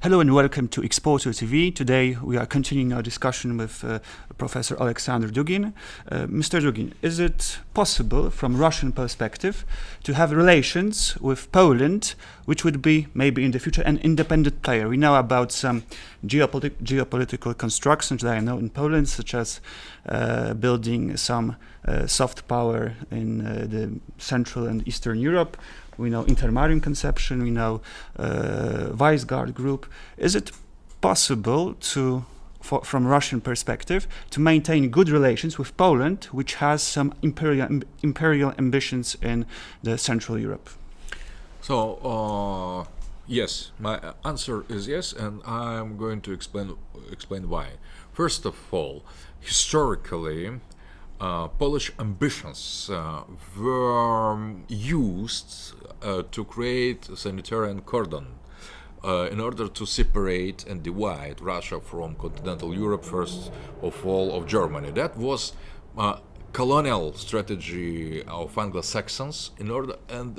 Hello and welcome to Exposure TV. Today we are continuing our discussion with Professor Alexandr Dugin. Mr. Dugin, is it possible from Russian perspective to have relations with Poland, which would be maybe in the future an independent player? We know about some geopolitical constructions that I know in Poland, such as building some soft power in the Central and Eastern Europe. We know intermarine conception, we know Viceguard group. Is it possible to, from Russian perspective, to maintain good relations with Poland, which has some imperial ambitions in the Central Europe? So, yes, my answer is yes, and I'm going to explain why. First of all, historically, Polish ambitions were used to create a sanitarian cordon in order to separate and divide Russia from continental Europe, first of all of Germany. That was colonial strategy of Anglo-Saxons in order, and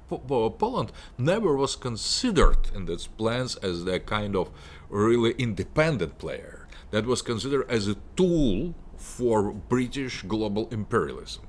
Poland never was considered in these plans as a kind of really independent player. That was considered as a tool for British global imperialism.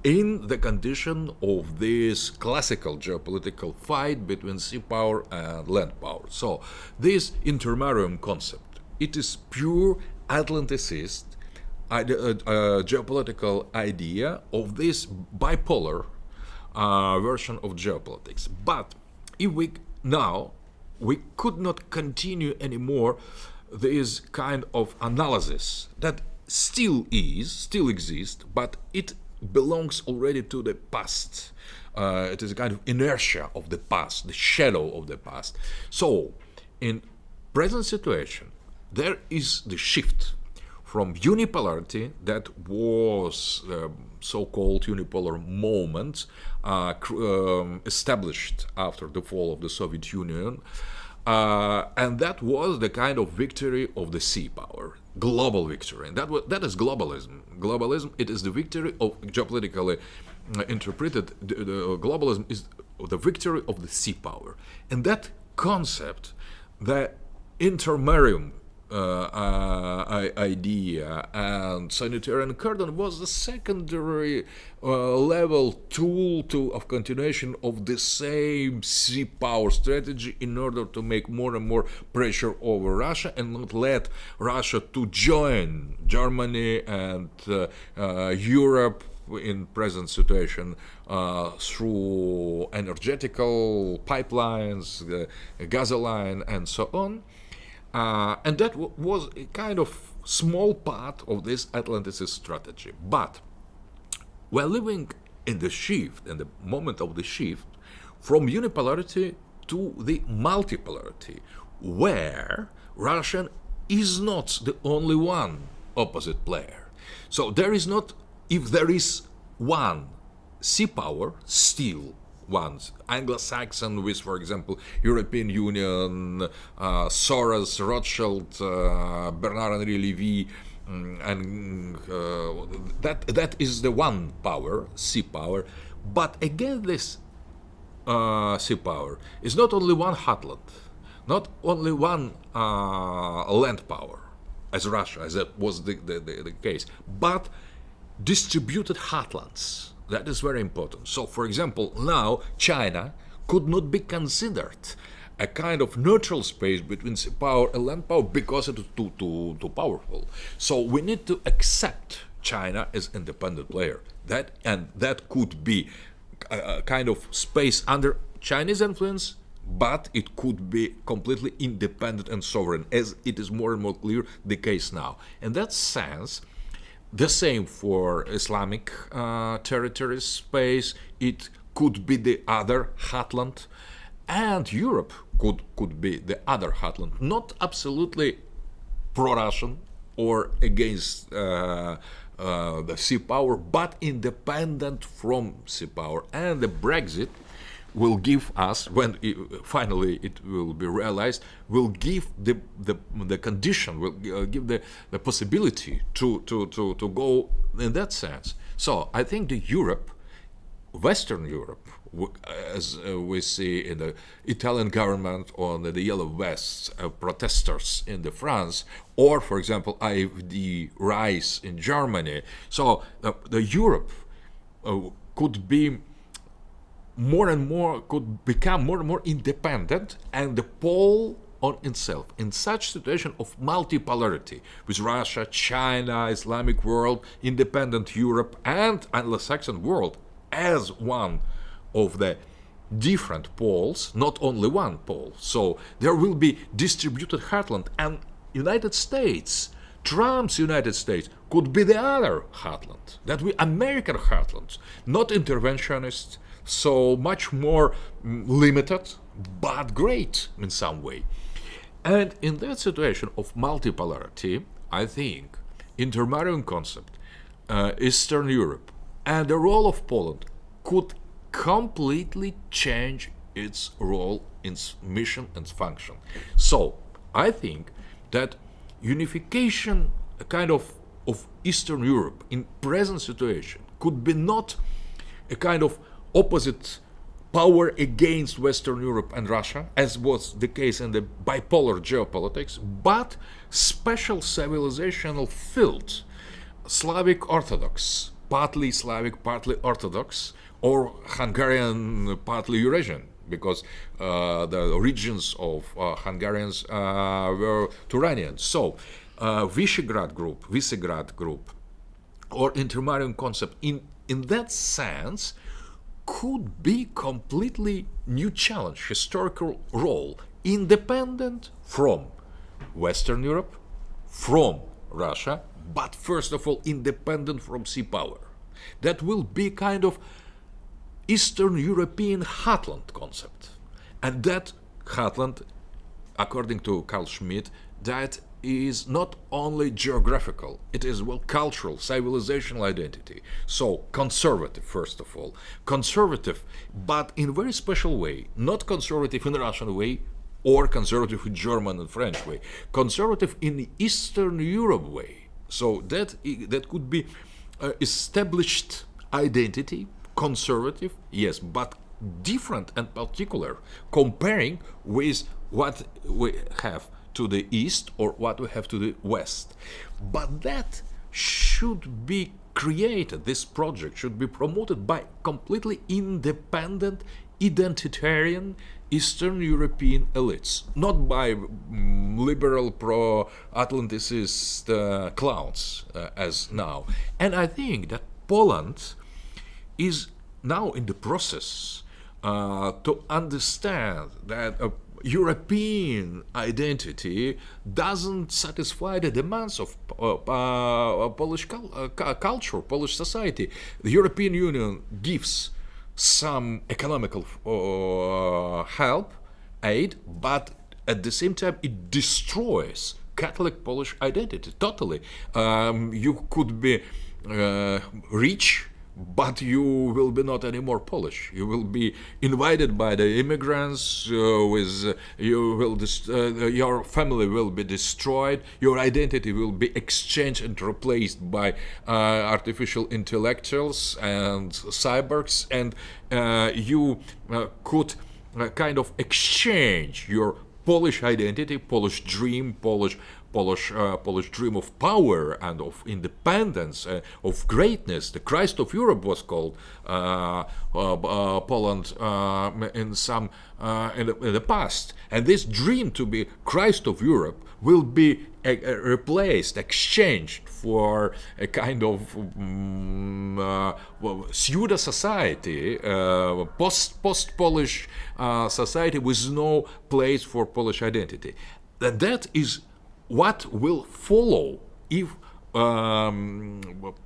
In the condition of this classical geopolitical fight between sea power and land power. So this intermarium concept, it is pure Atlanticist geopolitical idea of this bipolar version of geopolitics. But if we could not continue anymore this kind of analysis that still exists, but it belongs already to the past. It is a kind of inertia of the past, the shadow of the past. So, in present situation, there is the shift from unipolarity, that was so-called unipolar moment established after the fall of the Soviet Union, and that was the kind of victory of the sea power, global victory. And that is globalism. Globalism, it is the victory of, geopolitically interpreted, globalism is the victory of the sea power. And that concept, the intermarium idea and sanitarian cordon was the secondary level tool of continuation of the same sea power strategy in order to make more and more pressure over Russia and not let Russia to join Germany and Europe in present situation through energetical pipelines, gasoline and so on. And that was a kind of small part of this Atlanticist strategy. But we're living in the shift, in the moment of the shift, from unipolarity to the multipolarity, where Russia is not the only one opposite player. So there is not, if there is one sea power, still ones, Anglo-Saxon with, for example, European Union, Soros, Rothschild, Bernard-Henri Lévy, and that is the one power, sea power. But again, this sea power is not only one heartland, not only one land power, as Russia, as that was the case, but distributed heartlands. That is very important. So, for example, now China could not be considered a kind of neutral space between sea power and land power because it is too powerful. So we need to accept China as independent player. That could be a kind of space under Chinese influence, but it could be completely independent and sovereign, as it is more and more clear the case now. In that sense, the same for Islamic territories space. It could be the other heartland, and Europe could be the other heartland. Not absolutely pro-Russian or against the sea power, but independent from sea power. And the Brexit will give us, when finally it will be realized, will give the condition, will give the possibility to go in that sense. So I think the Europe, Western Europe, as we see in the Italian government or the Yellow Vests protesters in the France, or for example AfD rise in Germany. So the Europe could be more and more, could become more and more independent, and the pole on itself in such situation of multipolarity with Russia, China, Islamic world, independent Europe, and Anglo-Saxon world as one of the different poles, not only one pole. So there will be distributed heartland, and United States, Trump's United States, could be the other heartland, that we American heartland, not interventionist, so much more limited, but great in some way. And in that situation of multipolarity, I think intermarrying concept, Eastern Europe, and the role of Poland could completely change its role, its mission and function. So I think that unification kind of Eastern Europe in present situation could be not a kind of opposite power against Western Europe and Russia, as was the case in the bipolar geopolitics, but special civilizational field, Slavic Orthodox, partly Slavic, partly Orthodox, or Hungarian, partly Eurasian, because the regions of Hungarians were Turanians. So Visegrad group, or intermarrying concept, in that sense, could be completely new challenge, historical role, independent from Western Europe, from Russia, but first of all independent from sea power. That will be kind of Eastern European heartland concept. And that heartland, according to Carl Schmitt, that is not only geographical, it is well cultural, civilizational identity. So conservative, first of all. Conservative, but in very special way. Not conservative in the Russian way, or conservative in German and French way. Conservative in the Eastern Europe way. So that could be established identity, conservative, yes, but different and particular, comparing with what we have to the east or what we have to the west. But that should be created, this project should be promoted by completely independent, identitarian Eastern European elites, not by liberal pro-Atlanticist clowns as now. And I think that Poland is now in the process to understand that European identity doesn't satisfy the demands of Polish culture, Polish society. The European Union gives some economical help, aid, but at the same time it destroys Catholic Polish identity totally. You could be rich, but you will be not anymore Polish. You will be invited by the immigrants. Your family will be destroyed. Your identity will be exchanged and replaced by artificial intellectuals and cyborgs, and you could kind of exchange your Polish identity, Polish dream, Polish dream of power and of independence, of greatness. The Christ of Europe was called Poland in the past, and this dream to be Christ of Europe will be replaced, exchanged for a kind of pseudo society, post-Polish society with no place for Polish identity. And that is what will follow if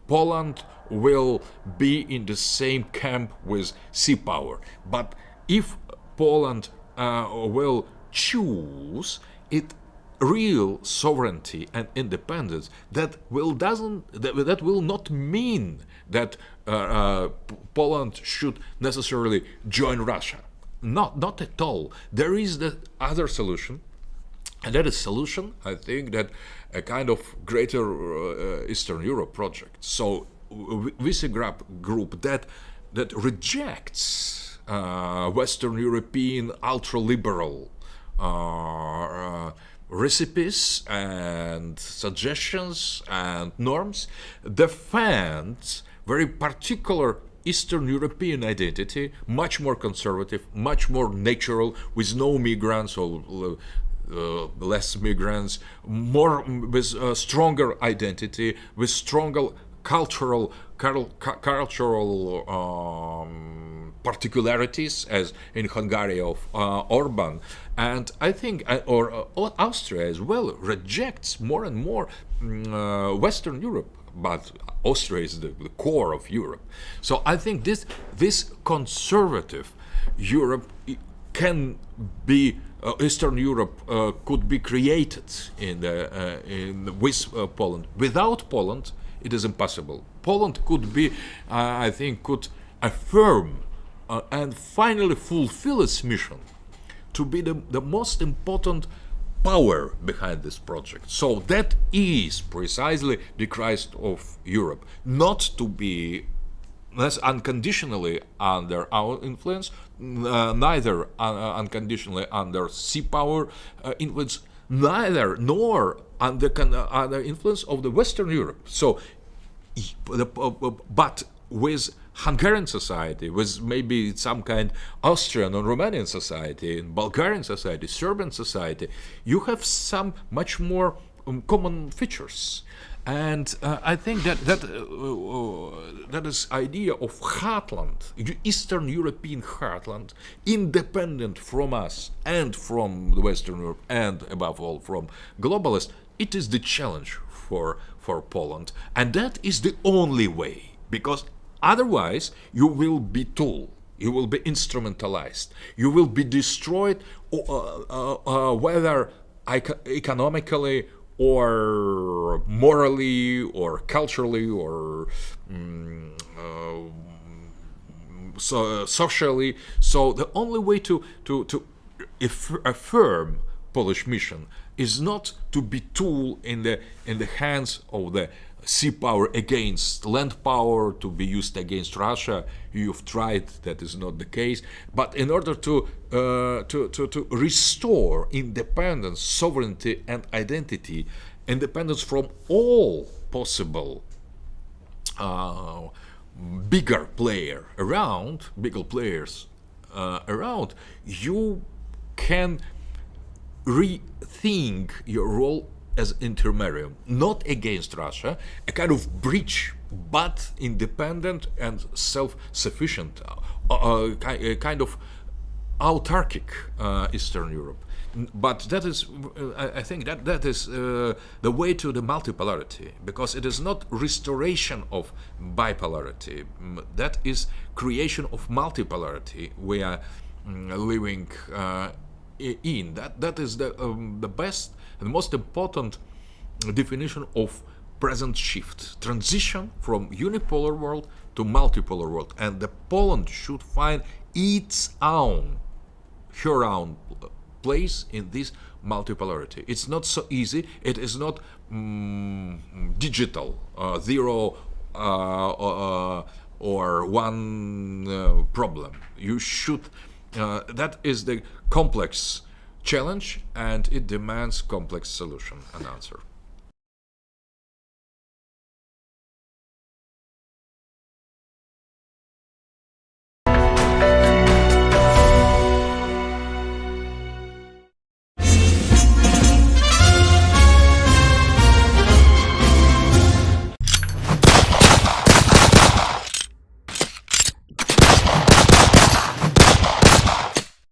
Poland will be in the same camp with sea power. But if Poland will choose its real sovereignty and independence, that will not mean that Poland should necessarily join Russia. Not at all. There is the other solution. And that is solution, I think, that a kind of greater Eastern Europe project. So Visegrad group that rejects Western European ultra-liberal recipes and suggestions and norms, defends very particular Eastern European identity, much more conservative, much more natural, with no migrants or less migrants, more with stronger identity, with stronger cultural particularities, as in Hungary of Orban, and I think Austria as well rejects more and more Western Europe, but Austria is the core of Europe. So I think this conservative Europe can be Eastern Europe could be created with Poland. Without Poland, it is impossible. Poland could be, I think, could affirm and finally fulfill its mission to be the most important power behind this project. So that is precisely the Christ of Europe, not to be less unconditionally under our influence, neither unconditionally under sea power influence, nor under influence of the Western Europe. So, but with Hungarian society, with maybe some kind Austrian or Romanian society, Bulgarian society, Serbian society, you have some much more common features. And I think that is idea of heartland, Eastern European heartland, independent from us and from the Western Europe, and above all from globalists. It is the challenge for Poland, and that is the only way, because otherwise you will be tool, you will be instrumentalized, you will be destroyed, whether economically or morally or culturally or socially. So the only way to affirm Polish mission is not to be tool in the hands of the sea power against land power, to be used against Russia. You've tried, that is not the case. But in order to restore independence, sovereignty, and identity, independence from all possible bigger players around, you can rethink your role as intermediary, not against Russia, a kind of bridge, but independent and self-sufficient, a kind of autarkic Eastern Europe. But that is, I think that is the way to the multipolarity, because it is not restoration of bipolarity. That is creation of multipolarity we are living in. That is the best and most important definition of present shift, transition from unipolar world to multipolar world, and the Poland should find her own place in this multipolarity. It's not so easy. It is not digital, zero or one problem. You should. That is the complex challenge, and it demands complex solution and answer.